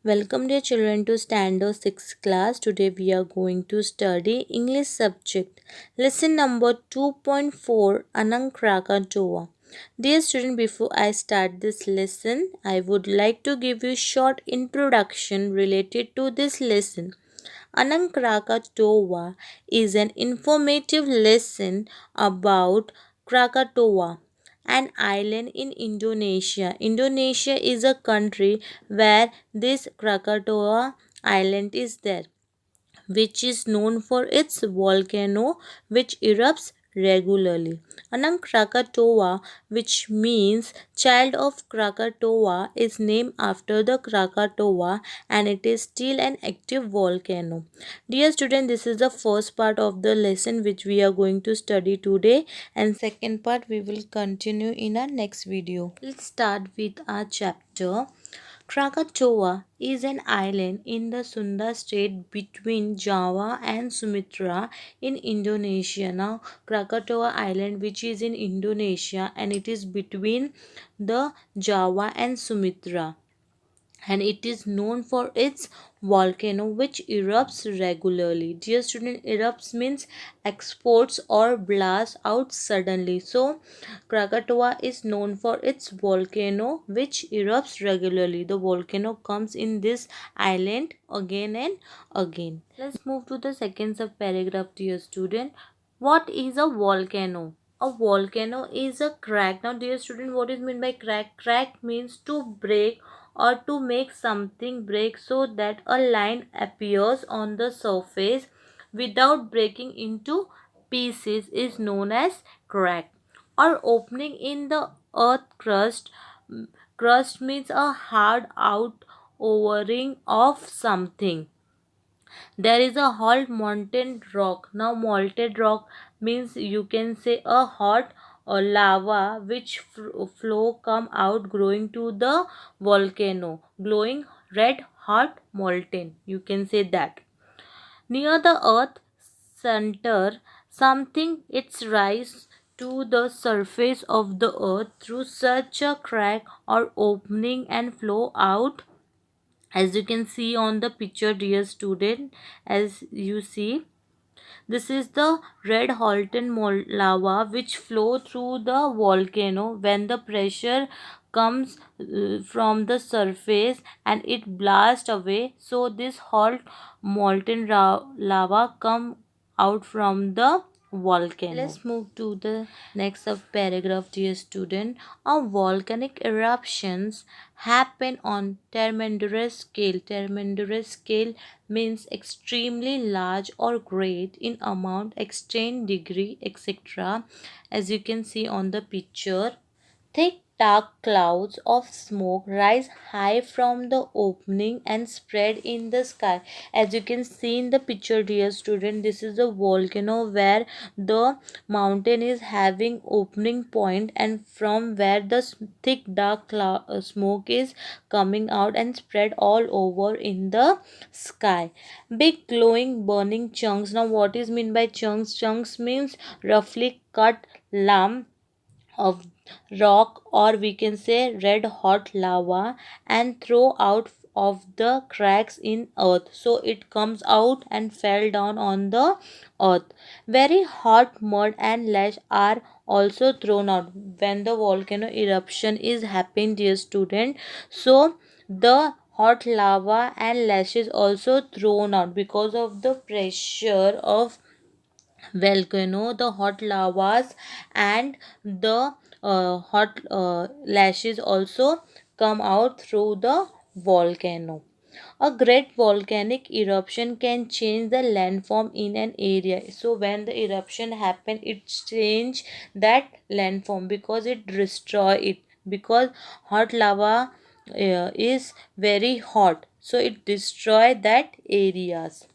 Welcome dear children to Standard 6 class. Today we are going to study English subject. Lesson number 2.4 Anak Krakatoa. Dear student, before I start this lesson, I would like to give you short introduction related to this lesson. Anak Krakatoa is an informative lesson about Krakatoa, an island in Indonesia. Indonesia is a country where this Krakatoa island is there, which is known for its volcano which erupts regularly. Anak Krakatoa, which means child of Krakatoa, is named after the Krakatoa and it is still an active volcano. Dear student, this is the first part of the lesson which we are going to study today, and second part we will continue in our next video. Let's start with our chapter. Krakatoa is an island in the Sunda state between Java and Sumatra in Indonesia. Now, Krakatoa Island, which is in Indonesia, and it is between the Java and Sumatra, and it is known for its volcano which erupts regularly. Dear student, erupts means exports or blasts out suddenly. So Krakatoa is known for its volcano which erupts regularly. The volcano comes in this island again and again. Let's move to the second sub paragraph. Dear student, what is a volcano? A volcano is a crack. Now dear student, what is meant by crack? Crack means to break or to make something break so that a line appears on the surface without breaking into pieces is known as crack. Or opening in the earth crust. Crust means a hard out overing of something. There is a hot molten rock. Now molten rock means you can say a hot or lava which flow come out growing to the volcano, glowing red hot molten, you can say that. Near the earth center, something its rise to the surface of the earth through such a crack or opening and flow out, as you can see on the picture. Dear student, as you see, this is the red molten lava which flow through the volcano when the pressure comes from the surface and it blasts away. So this hot molten lava come out from the volcano. Let's move to the next sub paragraph. Dear student, a volcanic eruptions happen on tremendous scale. Tremendous scale means extremely large or great in amount, extent, degree, etc. As you can see on the picture, thick dark clouds of smoke rise high from the opening and spread in the sky. As you can see in the picture, dear student, this is a volcano where the mountain is having opening point and from where the thick dark smoke is coming out and spread all over in the sky. Big glowing burning chunks. Now what is meant by chunks? Chunks means roughly cut lump of rock, or we can say red hot lava, and throw out of the cracks in earth, so it comes out and fell down on the earth. Very hot mud and ash are also thrown out when the volcano eruption is happening, dear student. So the hot lava and ash is also thrown out because of the pressure of volcano. The hot lavas and the hot lashes also come out through the volcano. A great volcanic eruption can change the landform in an area. So when the eruption happen, it change that landform because it destroy it, because hot lava is very hot, so it destroy that areas.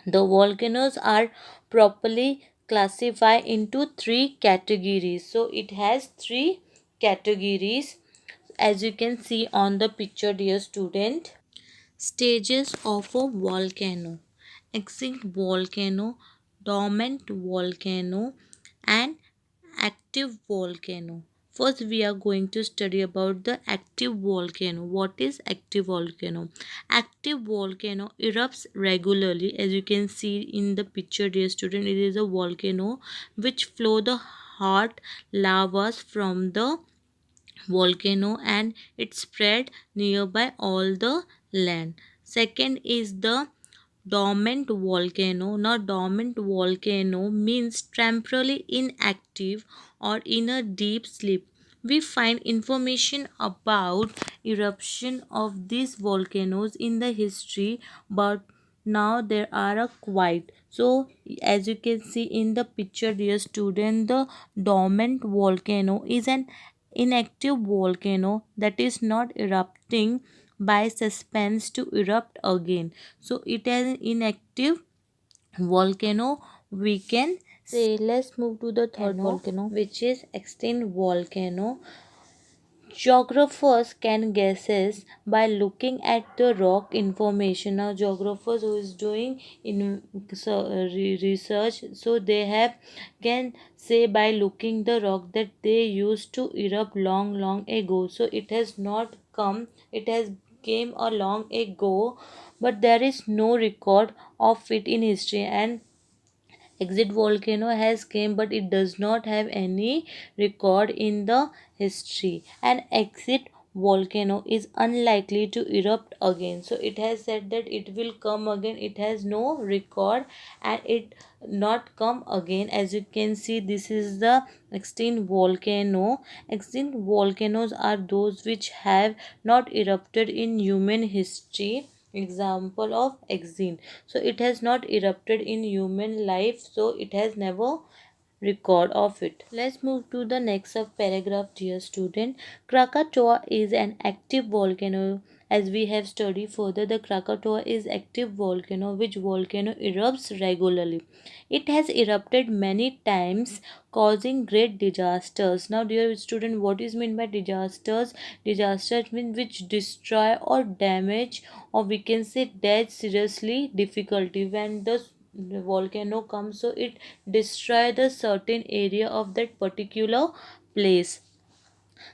The volcanoes are properly classified into three categories. So it has three categories, as you can see on the picture, dear student. Stages of a volcano: extinct volcano, dormant volcano, and active volcano. First, we are going to study about the active volcano. What is active volcano? Active volcano erupts regularly. As you can see in the picture, dear student, it is a volcano which flow the hot lavas from the volcano and it spread nearby all the land. Second is the dormant volcano. Now, dormant volcano means temporarily inactive or in a deep sleep. We find information about eruption of these volcanoes in the history, but now there are a quiet. So, as you can see in the picture, dear student, the dormant volcano is an inactive volcano that is not erupting by suspense to erupt again. So it is an inactive volcano, we can say. Let's move to the third volcano, which is extinct volcano. Geographers can guesses by looking at the rock information. Now geographers who is doing in research, so they have can say by looking the rock that they used to erupt long ago. So it has not come, it has came a long ago, but there is no record of it in history. And exit volcano has came, but it does not have any record in the history. And exit volcano is unlikely to erupt again. So it has said that it will come again, it has no record and it not come again. As you can see, this is the extinct volcano. Extinct volcanoes are those which have not erupted in human history. Example of extinct, so it has not erupted in human life, so it has never record of it. Let's move to the next sub paragraph, dear student. Krakatoa is an active volcano. As we have studied further, the Krakatoa is active volcano which volcano erupts regularly. It has erupted many times, causing great disasters. Now, dear student, what is meant by disasters? Disasters mean which destroy or damage, or we can say death seriously difficulty. When the volcano comes, so it destroy the certain area of that particular place.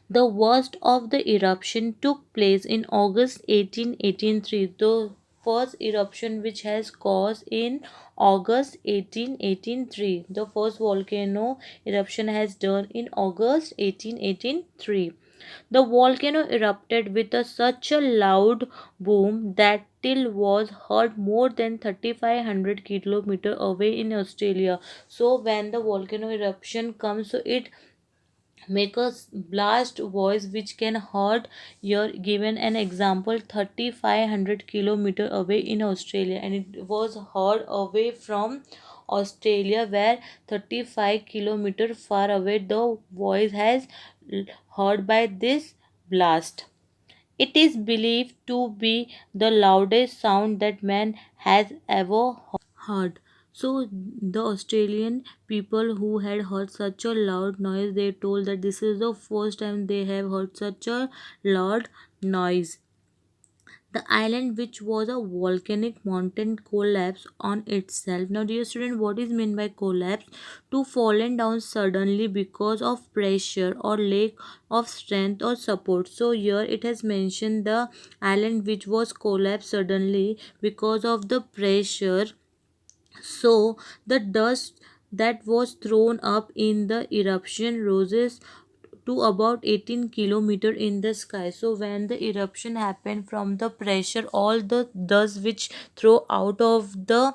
The worst of the eruption took place in August 1883. The first eruption which has caused in August 1883. The first volcano eruption has done in August 1883. The volcano erupted with such a loud boom that till was heard more than 3500 kilometer away in Australia. So when the volcano eruption comes, so it make a blast voice which can hurt your. Given an example, 3500 kilometer away in Australia, and it was heard away from Australia, where 35 kilometer far away the voice has heard by this blast. It is believed to be the loudest sound that man has ever heard. So the Australian people who had heard such a loud noise, they told that this is the first time they have heard such a loud noise. The island, which was a volcanic mountain, collapsed on itself. Now, dear student, what is meant by collapse? To fallen down suddenly because of pressure or lack of strength or support. So here it has mentioned the island which was collapsed suddenly because of the pressure. So the dust that was thrown up in the eruption roses to about 18 kilometer in the sky. So when the eruption happened from the pressure, all the dust which throw out of the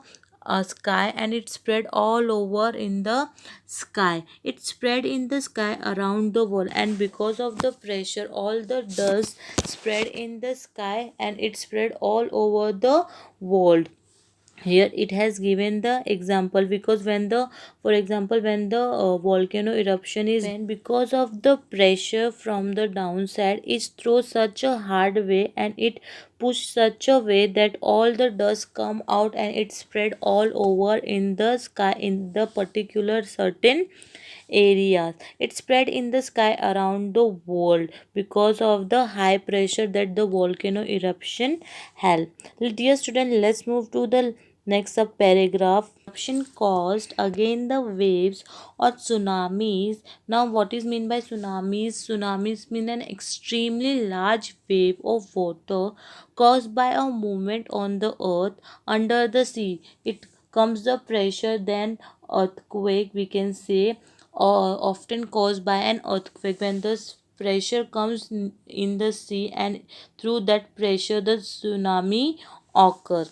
sky, and it spread all over in the sky. It spread in the sky around the world, and because of the pressure, all the dust spread in the sky and it spread all over the world. Here it has given the example, because when the, for example, when the volcano eruption is when, because of the pressure from the downside, it throws such a hard way and it push such a way that all the dust come out and it spread all over in the sky in the particular certain areas. It spread in the sky around the world because of the high pressure that the volcano eruption held. Dear student, let's move to the Next up paragraph, eruption caused again the waves or tsunamis. Now what is mean by tsunamis? Tsunamis mean an extremely large wave of water caused by a movement on the earth under the sea. It comes the pressure, then earthquake we can say, or often caused by an earthquake. When the pressure comes in the sea, and through that pressure the tsunami occur.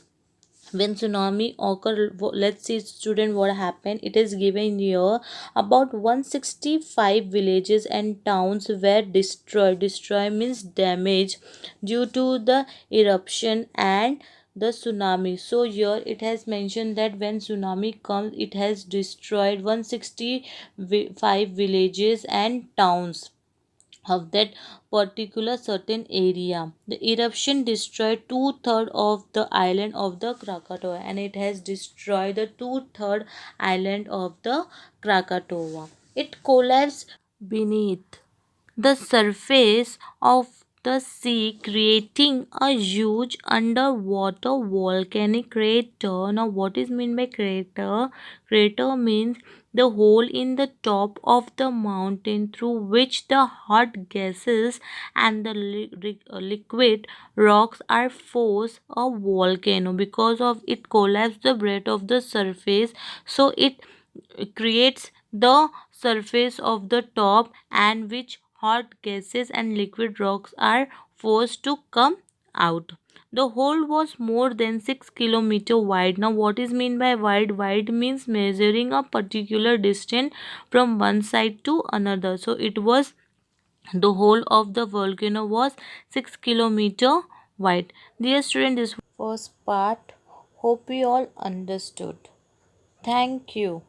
When tsunami occur, let's see student what happened. It is given here, about 165 villages and towns were destroyed. Destroy means damage due to the eruption and the tsunami. So here it has mentioned that when tsunami comes, it has destroyed 165 villages and towns of that particular certain area. The eruption destroyed two-thirds of the island of the Krakatoa, and it has destroyed the two-third island of the Krakatoa. It collapsed beneath the surface of the sea, creating a huge underwater volcanic crater. Now, what is meant by crater? Crater means the hole in the top of the mountain through which the hot gases and the liquid rocks are forced a volcano. Because of it collapse the breadth of the surface, so it creates the surface of the top, and which hot gases and liquid rocks are forced to come out. The hole was more than 6 kilometers wide. Now what is mean by wide? Wide means measuring a particular distance from one side to another. So it was, the whole of the volcano was 6 kilometers wide. Dear student, this first part. Hope you all understood. Thank you.